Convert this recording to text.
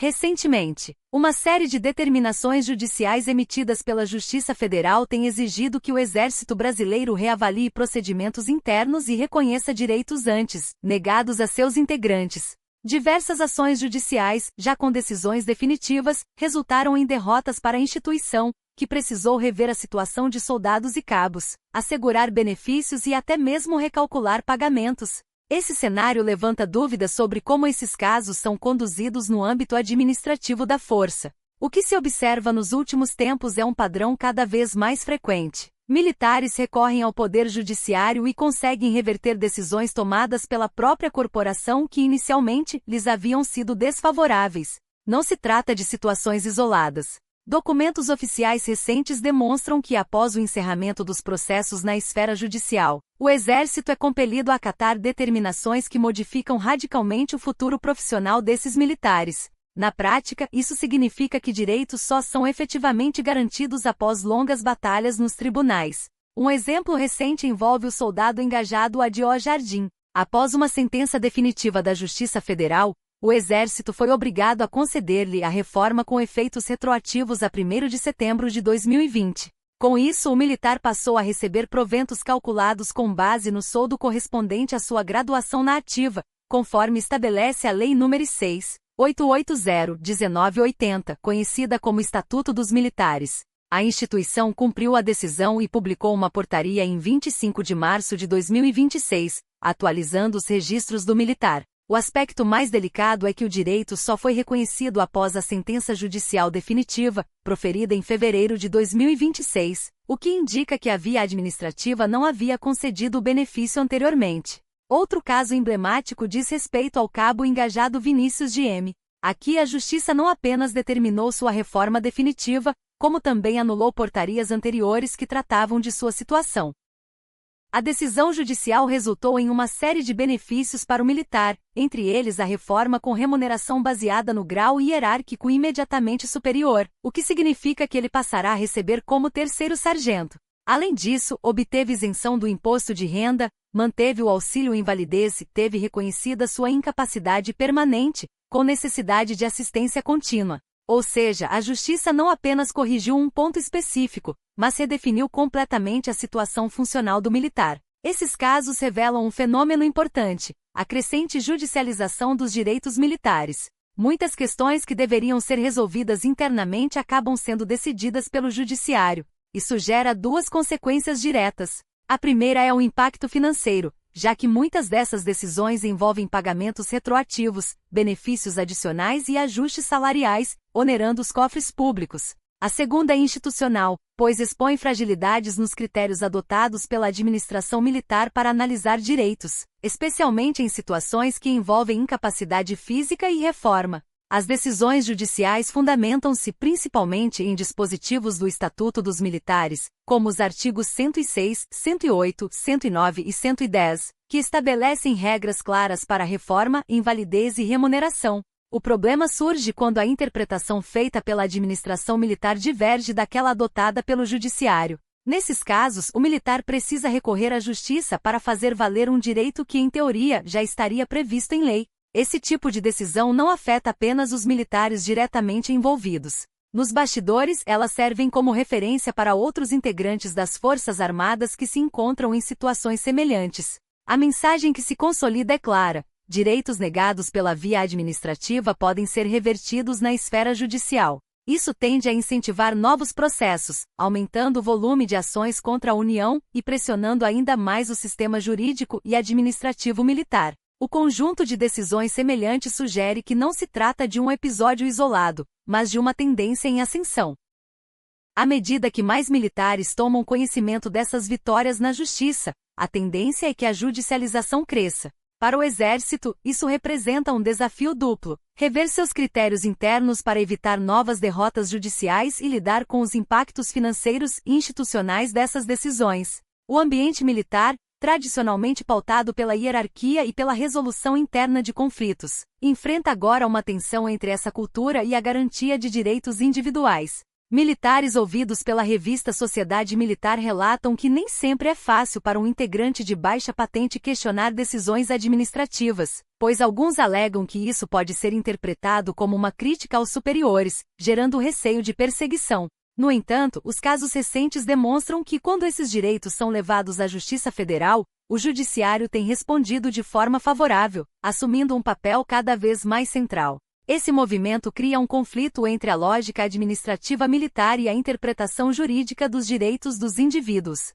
Recentemente, uma série de determinações judiciais emitidas pela Justiça Federal tem exigido que o Exército Brasileiro reavalie procedimentos internos e reconheça direitos antes negados a seus integrantes. Diversas ações judiciais, já com decisões definitivas, resultaram em derrotas para a instituição, que precisou rever a situação de soldados e cabos, assegurar benefícios e até mesmo recalcular pagamentos. Esse cenário levanta dúvidas sobre como esses casos são conduzidos no âmbito administrativo da Força. O que se observa nos últimos tempos é um padrão cada vez mais frequente. Militares recorrem ao Poder Judiciário e conseguem reverter decisões tomadas pela própria corporação que inicialmente lhes haviam sido desfavoráveis. Não se trata de situações isoladas. Documentos oficiais recentes demonstram que, após o encerramento dos processos na esfera judicial, o Exército é compelido a acatar determinações que modificam radicalmente o futuro profissional desses militares. Na prática, isso significa que direitos só são efetivamente garantidos após longas batalhas nos tribunais. Um exemplo recente envolve o soldado engajado Adio Jardim. Após uma sentença definitiva da Justiça Federal, o Exército foi obrigado a conceder-lhe a reforma com efeitos retroativos a 1º de setembro de 2020. Com isso, o militar passou a receber proventos calculados com base no soldo correspondente à sua graduação na ativa, conforme estabelece a Lei nº 6.880/1980, conhecida como Estatuto dos Militares. A instituição cumpriu a decisão e publicou uma portaria em 25 de março de 2026, atualizando os registros do militar. O aspecto mais delicado é que o direito só foi reconhecido após a sentença judicial definitiva, proferida em fevereiro de 2026, o que indica que a via administrativa não havia concedido o benefício anteriormente. Outro caso emblemático diz respeito ao cabo engajado Vinícius de M. Aqui a Justiça não apenas determinou sua reforma definitiva, como também anulou portarias anteriores que tratavam de sua situação. A decisão judicial resultou em uma série de benefícios para o militar, entre eles a reforma com remuneração baseada no grau hierárquico imediatamente superior, o que significa que ele passará a receber como terceiro sargento. Além disso, obteve isenção do imposto de renda, manteve o auxílio invalidez e teve reconhecida sua incapacidade permanente, com necessidade de assistência contínua. Ou seja, a Justiça não apenas corrigiu um ponto específico, mas redefiniu completamente a situação funcional do militar. Esses casos revelam um fenômeno importante: a crescente judicialização dos direitos militares. Muitas questões que deveriam ser resolvidas internamente acabam sendo decididas pelo Judiciário. Isso gera duas consequências diretas. A primeira é o impacto financeiro, já que muitas dessas decisões envolvem pagamentos retroativos, benefícios adicionais e ajustes salariais, onerando os cofres públicos. A segunda é institucional, pois expõe fragilidades nos critérios adotados pela administração militar para analisar direitos, especialmente em situações que envolvem incapacidade física e reforma. As decisões judiciais fundamentam-se principalmente em dispositivos do Estatuto dos Militares, como os artigos 106, 108, 109 e 110, que estabelecem regras claras para reforma, invalidez e remuneração. O problema surge quando a interpretação feita pela administração militar diverge daquela adotada pelo Judiciário. Nesses casos, o militar precisa recorrer à Justiça para fazer valer um direito que, em teoria, já estaria previsto em lei. Esse tipo de decisão não afeta apenas os militares diretamente envolvidos. Nos bastidores, elas servem como referência para outros integrantes das Forças Armadas que se encontram em situações semelhantes. A mensagem que se consolida é clara: direitos negados pela via administrativa podem ser revertidos na esfera judicial. Isso tende a incentivar novos processos, aumentando o volume de ações contra a União e pressionando ainda mais o sistema jurídico e administrativo militar. O conjunto de decisões semelhantes sugere que não se trata de um episódio isolado, mas de uma tendência em ascensão. À medida que mais militares tomam conhecimento dessas vitórias na Justiça, a tendência é que a judicialização cresça. Para o Exército, isso representa um desafio duplo: rever seus critérios internos para evitar novas derrotas judiciais e lidar com os impactos financeiros e institucionais dessas decisões. O ambiente militar, tradicionalmente pautado pela hierarquia e pela resolução interna de conflitos, enfrenta agora uma tensão entre essa cultura e a garantia de direitos individuais. Militares ouvidos pela revista Sociedade Militar relatam que nem sempre é fácil para um integrante de baixa patente questionar decisões administrativas, pois alguns alegam que isso pode ser interpretado como uma crítica aos superiores, gerando receio de perseguição. No entanto, os casos recentes demonstram que quando esses direitos são levados à Justiça Federal, o Judiciário tem respondido de forma favorável, assumindo um papel cada vez mais central. Esse movimento cria um conflito entre a lógica administrativa militar e a interpretação jurídica dos direitos dos indivíduos.